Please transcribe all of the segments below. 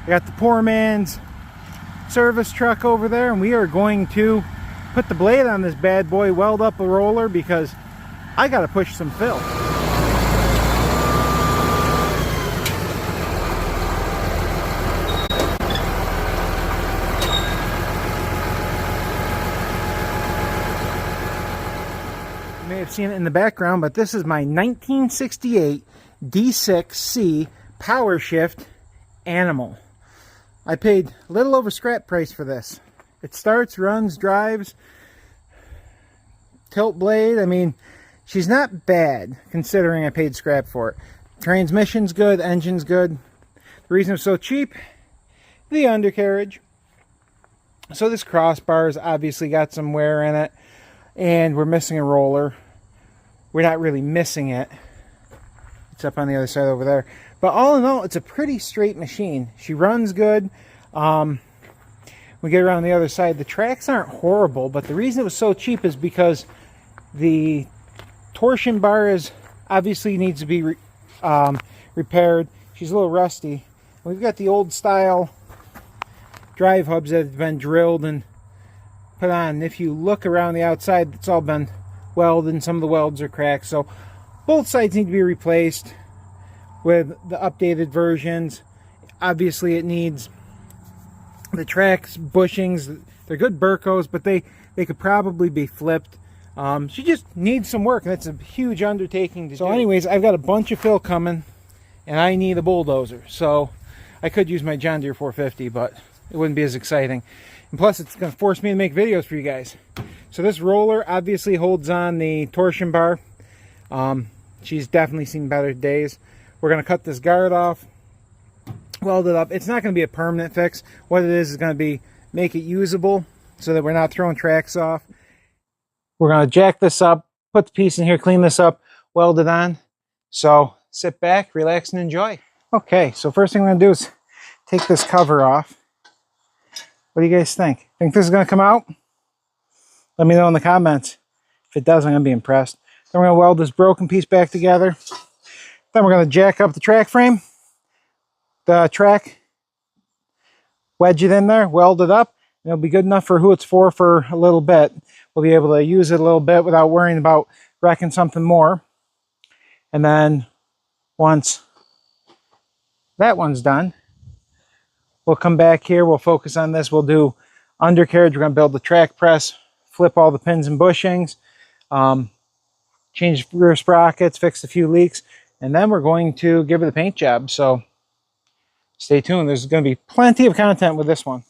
I got the poor man's service truck over there, and we are going to put the blade on this bad boy, weld up a roller, because I got to push some fill. You may have seen it in the background, but this is my 1968 D6C Power Shift Animal. I paid a little over scrap price for this. It starts, runs, drives, tilt blade. I mean, she's not bad considering I paid scrap for it. Transmission's good, engine's good. The reason it's so cheap, the undercarriage. So this crossbar's obviously got some wear in it, and we're missing a roller. We're not really missing it. It's up on the other side over there. But all in all, it's a pretty straight machine. She runs good. We get around the other side. The tracks aren't horrible, but the reason it was so cheap is because the torsion bar is obviously needs to be repaired. She's a little rusty. We've got the old style drive hubs that have been drilled and put on. If you look around the outside, it's all been welded and some of the welds are cracked. So both sides need to be replaced with the updated versions. Obviously it needs the tracks, bushings. They're good Burkos, but they could probably be flipped. She just needs some work, and it's a huge undertaking to do. So anyways, I've got a bunch of fill coming, and I need a bulldozer. So I could use my John Deere 450, but it wouldn't be as exciting. And plus, it's going to force me to make videos for you guys. So this roller obviously holds on the torsion bar. She's definitely seen better days. We're going to cut this guard off, weld it up. It's not going to be a permanent fix. What it is going to be make it usable so that we're not throwing tracks off. We're going to jack this up, put the piece in here, clean this up, weld it on. So sit back, relax, and enjoy. Okay, so first thing I'm going to do is take this cover off. What do you guys think? Think this is going to come out? Let me know in the comments. If it does, I'm going to be impressed. Then we're going to weld this broken piece back together. Then we're going to jack up the track frame. The track, wedge it in there, weld it up, and it'll be good enough for who it's for a little bit. We'll be able to use it a little bit without worrying about wrecking something more. And then once that one's done, we'll come back here, we'll focus on this, we'll do undercarriage, we're going to build the track press, flip all the pins and bushings, change rear sprockets, fix a few leaks, and then we're going to give it a paint job. So stay tuned. There's going to be plenty of content with this one.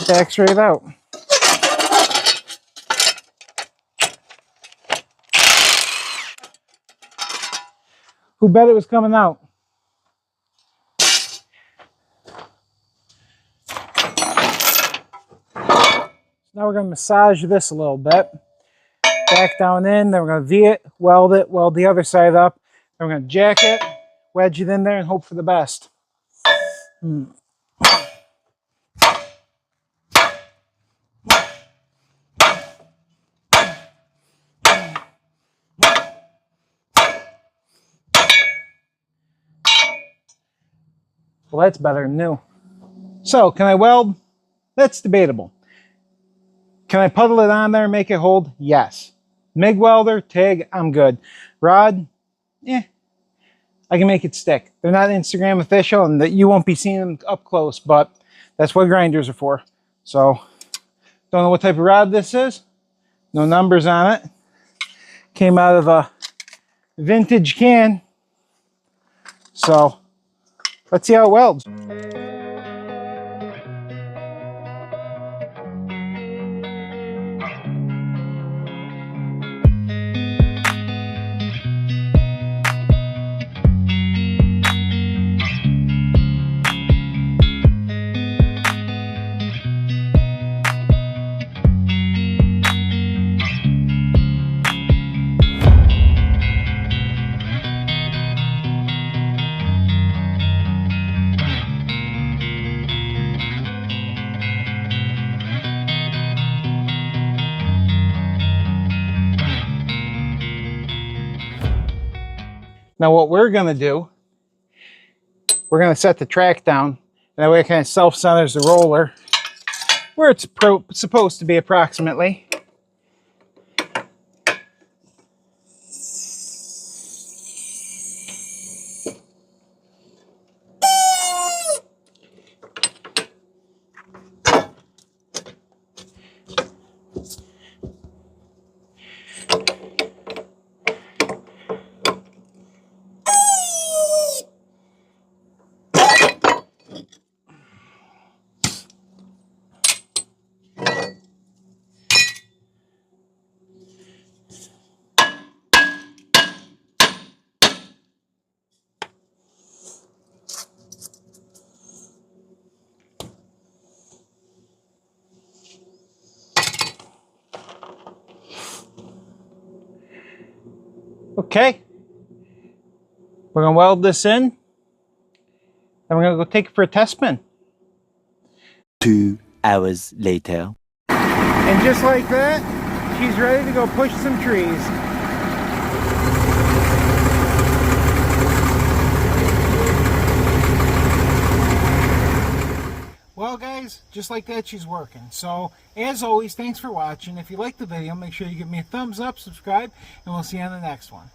Back straight out. Who bet it was coming out? Now we're going to massage this a little bit. Back down in, then we're going to V it, weld the other side up. Then we're going to jack it, wedge it in there, and hope for the best. Well, that's better than new. So, can I weld? That's debatable. Can I puddle it on there and make it hold? Yes. MIG welder, TIG, I'm good. Rod, I can make it stick. They're not Instagram official, and that you won't be seeing them up close, but that's what grinders are for. So, don't know what type of rod this is. No numbers on it. Came out of a vintage can. So, let's see how it welds. Now what we're going to do, we're going to set the track down. That way it kind of self-centers the roller where it's supposed to be approximately. Okay, we're going to weld this in, and we're going to go take it for a test spin. 2 hours later. And just like that, she's ready to go push some trees. Well guys, just like that, she's working. So, as always, thanks for watching. If you liked the video, make sure you give me a thumbs up, subscribe, and we'll see you on the next one.